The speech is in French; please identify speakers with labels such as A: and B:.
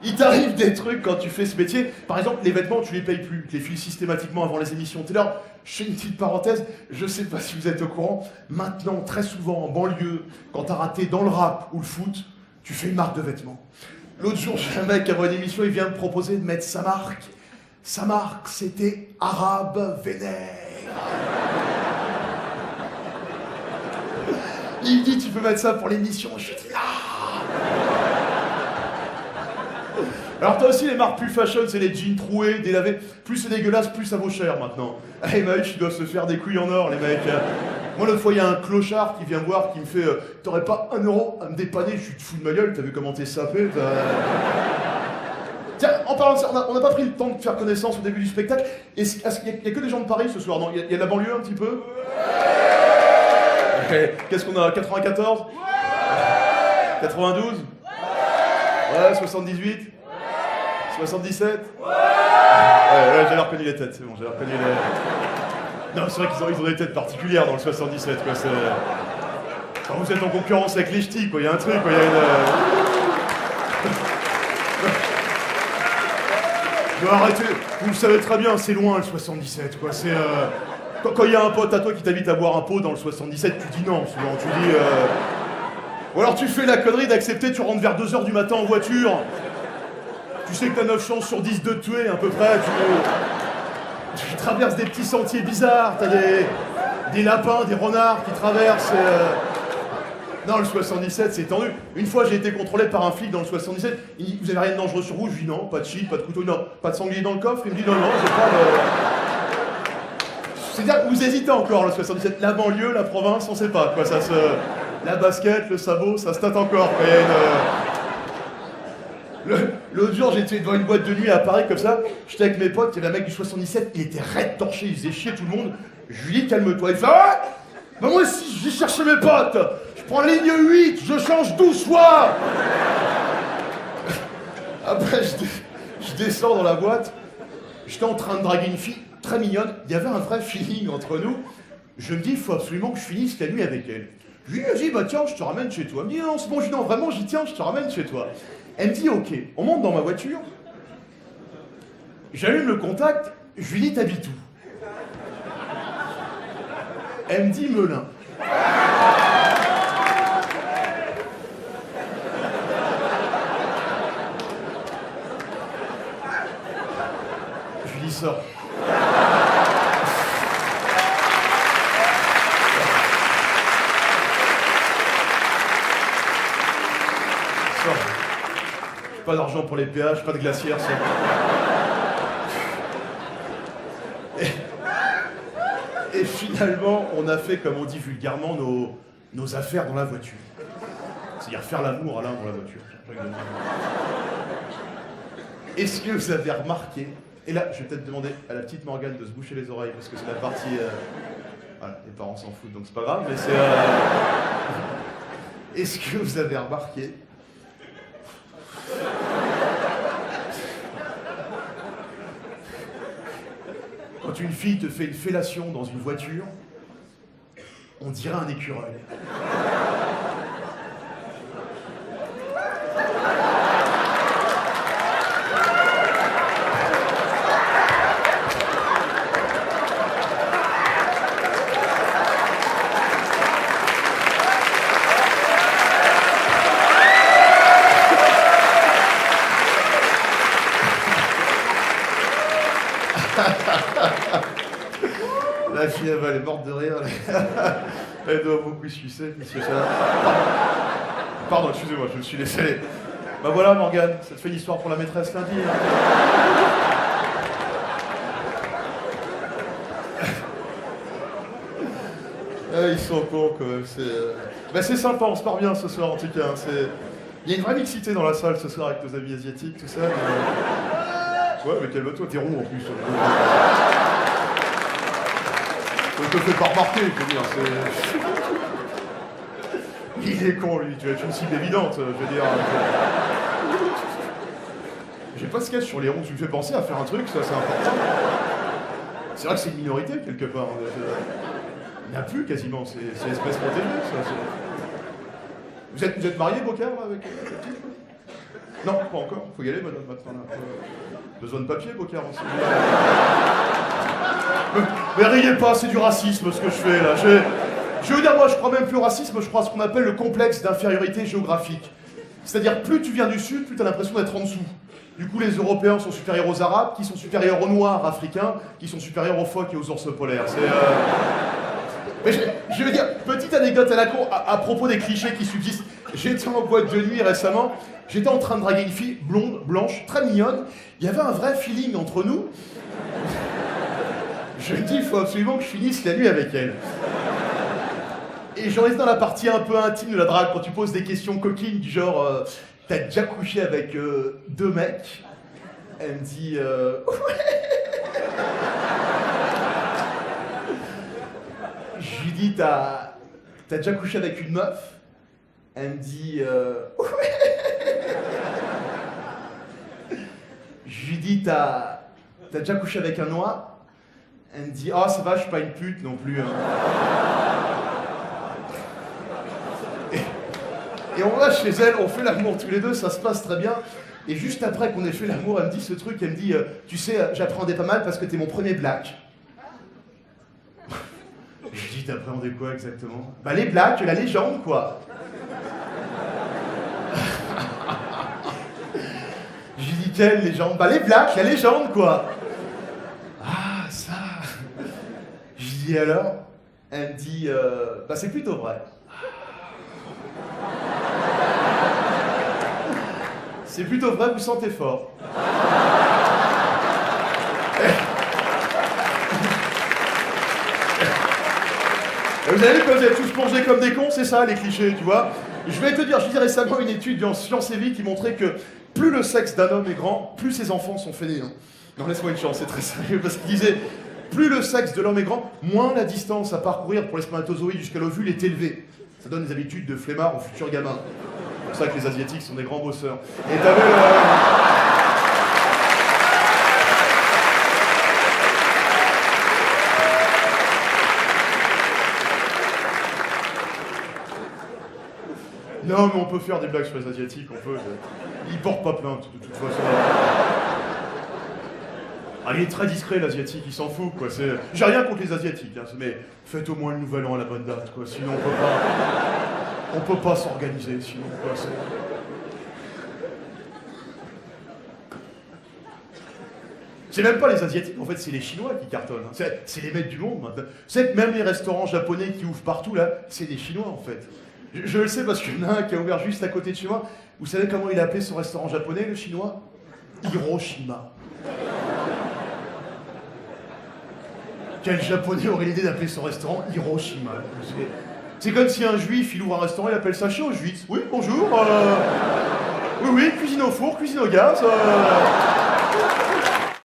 A: Il t'arrive des trucs quand tu fais ce métier. Par exemple, les vêtements, tu les payes plus. Tu les files systématiquement avant les émissions de télé. Alors, je fais une petite parenthèse. Je sais pas si vous êtes au courant. Maintenant, très souvent, en banlieue, quand t'as raté dans le rap ou le foot, tu fais une marque de vêtements. L'autre jour, j'ai un mec avant une émission, il vient me proposer de mettre sa marque. Sa marque, c'était Arabe Vénère. Il me dit, tu peux mettre ça pour l'émission. Je dis, ah. Alors t'as aussi les marques plus fashion, c'est les jeans troués, délavés. Plus c'est dégueulasse, plus ça vaut cher maintenant. Eh mec, ils doivent se faire des couilles en or, les mecs. Moi, l'autre fois, il y a un clochard qui vient me voir, qui me fait t'aurais pas 1 euro à me dépanner? Je suis te fous de ma gueule, t'as vu comment t'es sapé? Tiens, en parlant de ça, on n'a pas pris le temps de faire connaissance au début du spectacle. Il y a que des gens de Paris ce soir, non? Il y a de la banlieue un petit peu? Okay. Qu'est-ce qu'on a? 94? 92? Ouais, 78? 77? Ouais, j'avais reconnu les têtes, c'est bon, j'avais reconnu les... Non, c'est vrai qu'ils ont des têtes particulières dans le 77, quoi, c'est... Quand vous êtes en concurrence avec les ch'tis, quoi, il y a un truc, quoi, il y a une... Non, arrêtez, vous le savez très bien, c'est loin, le 77, quoi, c'est... Quand il y a un pote à toi qui t'invite à boire un pot dans le 77, tu dis non, souvent, tu dis... Ou alors tu fais la connerie d'accepter, tu rentres vers 2h du matin en voiture... Tu sais que t'as 9 chances sur 10 de te tuer, à peu près. Tu traverses des petits sentiers bizarres, t'as des lapins, des renards qui traversent. Non, le 77, c'est tendu. Une fois, j'ai été contrôlé par un flic dans le 77. Il dit, vous avez rien de dangereux sur vous? Je lui dis non, pas de shit, pas de couteau, non, pas de sanglier dans le coffre. Il me dit non, j'ai pas de... C'est-à-dire que vous hésitez encore, le 77. La banlieue, la province, on sait pas, quoi. Ça se... La basket, le sabot, ça se tâte encore, quoi. Il y a une... L'autre jour, j'étais devant une boîte de nuit à Paris, comme ça. J'étais avec mes potes, il y avait un mec du 77, il était raide torché, il faisait chier tout le monde. Je lui dis, calme-toi. Il fait, ah bah moi aussi, je vais chercher mes potes. Je prends la ligne 8, je change 12 fois. Après, je descends dans la boîte. J'étais en train de draguer une fille très mignonne. Il y avait un vrai feeling entre nous. Je me dis, il faut absolument que je finisse la nuit avec elle. Je lui dis, bah tiens, je te ramène chez toi. Elle me dit, non, c'est bon, je dis, non, vraiment, j'y tiens, je te ramène chez toi. Elle me dit, ok, on monte dans ma voiture, j'allume le contact, je lui dis, t'habites où? Elle me dit, Melun. Je lui dis, ça. Pas d'argent pour les péages, pas de glacière, ça. Et finalement, on a fait, comme on dit vulgairement, nos affaires dans la voiture. C'est-à-dire faire l'amour à l'un dans la voiture. Est-ce que vous avez remarqué, et là, je vais peut-être demander à la petite Morgane de se boucher les oreilles, parce que c'est la partie... Voilà, les parents s'en foutent, donc c'est pas grave, mais c'est... Est-ce que vous avez remarqué quand une fille te fait une fellation dans une voiture, on dirait un écureuil. La fille, elle est morte de rire. Elle doit beaucoup sucer, monsieur ça. Pardon, excusez-moi, je me suis laissé aller. Bah voilà, Morgane, ça te fait l'histoire pour la maîtresse lundi. Hein. Ah, ils sont cons, quand même. Bah, c'est sympa, on se part bien ce soir, en tout cas. Hein. Il y a une vraie mixité dans la salle ce soir avec nos amis asiatiques, tout ça. Mais... Ouais, mais calme-toi, t'es rond en plus. On te fait pas remarquer, je veux dire, Il est con, lui, tu vas être une cible évidente, je veux dire. J'ai pas de sketch sur les ronds, tu me fais penser à faire un truc, ça, c'est important. C'est vrai que c'est une minorité, quelque part. Il n'y en a plus, quasiment, c'est espèce protégée, ça. Vous êtes marié, Bocard, avec la petite? Non, pas encore. Faut y aller, madame, maintenant. Là. Besoin de papier, Bocard, aussi. Mais riez pas, c'est du racisme, ce que je fais, là. Je veux dire, moi, je crois même plus au racisme, je crois à ce qu'on appelle le complexe d'infériorité géographique. C'est-à-dire, plus tu viens du Sud, plus tu as l'impression d'être en dessous. Du coup, les Européens sont supérieurs aux Arabes, qui sont supérieurs aux Noirs africains, qui sont supérieurs aux phoques et aux ours polaires. Mais je veux dire, petite anecdote à la con, à propos des clichés qui subsistent. J'étais en boîte de nuit récemment, j'étais en train de draguer une fille blonde, blanche, très mignonne. Il y avait un vrai feeling entre nous. Je me dis, il faut absolument que je finisse la nuit avec elle. Et j'en étais dans la partie un peu intime de la drague, quand tu poses des questions coquines du genre t'as déjà couché avec 2 mecs? Elle me dit ouais. Je lui dis t'as déjà couché avec une meuf? Elle me dit ouais. Je lui dis t'as déjà couché avec un noir? Elle me dit ah ça va, je suis pas une pute non plus. Hein. Et on va chez elle, on fait l'amour tous les deux, ça se passe très bien. Et juste après qu'on ait fait l'amour, elle me dit ce truc, elle me dit tu sais, j'appréhendais pas mal parce que t'es mon premier black. Je dis t'appréhendais quoi exactement? Bah les blacks, la légende quoi. Je lui dis quelle légende? Bah les blacks, la légende quoi. Ah ça. Je lui dis alors? Elle me dit bah c'est plutôt vrai. C'est plutôt vrai, vous sentez fort. Vous avez vu quand vous êtes tous plongés comme des cons, c'est ça les clichés, tu vois? Je vais te dire, je lisais récemment une étude en Sciences et Vie qui montrait que plus le sexe d'un homme est grand, plus ses enfants sont fainéants. Non, laisse-moi une chance, c'est très sérieux, parce qu'il disait, plus le sexe de l'homme est grand, moins la distance à parcourir pour les spermatozoïdes jusqu'à l'ovule est élevée. Ça donne des habitudes de flemmard aux futurs gamins. C'est pour ça que les Asiatiques sont des grands bosseurs. Et t'avais Non, mais on peut faire des blagues sur les Asiatiques, on peut. Ils portent pas plainte, de toute façon. Ah, il est très discret, l'Asiatique, il s'en fout, quoi. J'ai rien contre les Asiatiques, hein, mais faites au moins le nouvel an à la bonne date, quoi. Sinon, on peut pas s'organiser, sinon, quoi. C'est même pas les Asiatiques, en fait, c'est les Chinois qui cartonnent. Hein. C'est les maîtres du monde, maintenant. C'est que même les restaurants japonais qui ouvrent partout, là, c'est des Chinois, en fait. Je le sais parce qu'il y en a un qui a ouvert juste à côté de chez moi. Vous savez comment il a appelé son restaurant japonais, le Chinois? Hiroshima. Quel Japonais aurait l'idée d'appeler son restaurant Hiroshima? C'est comme si un Juif, il ouvre un restaurant, il appelle ça chez Auschwitz. Oui, bonjour. Oui, cuisine au four, cuisine au gaz.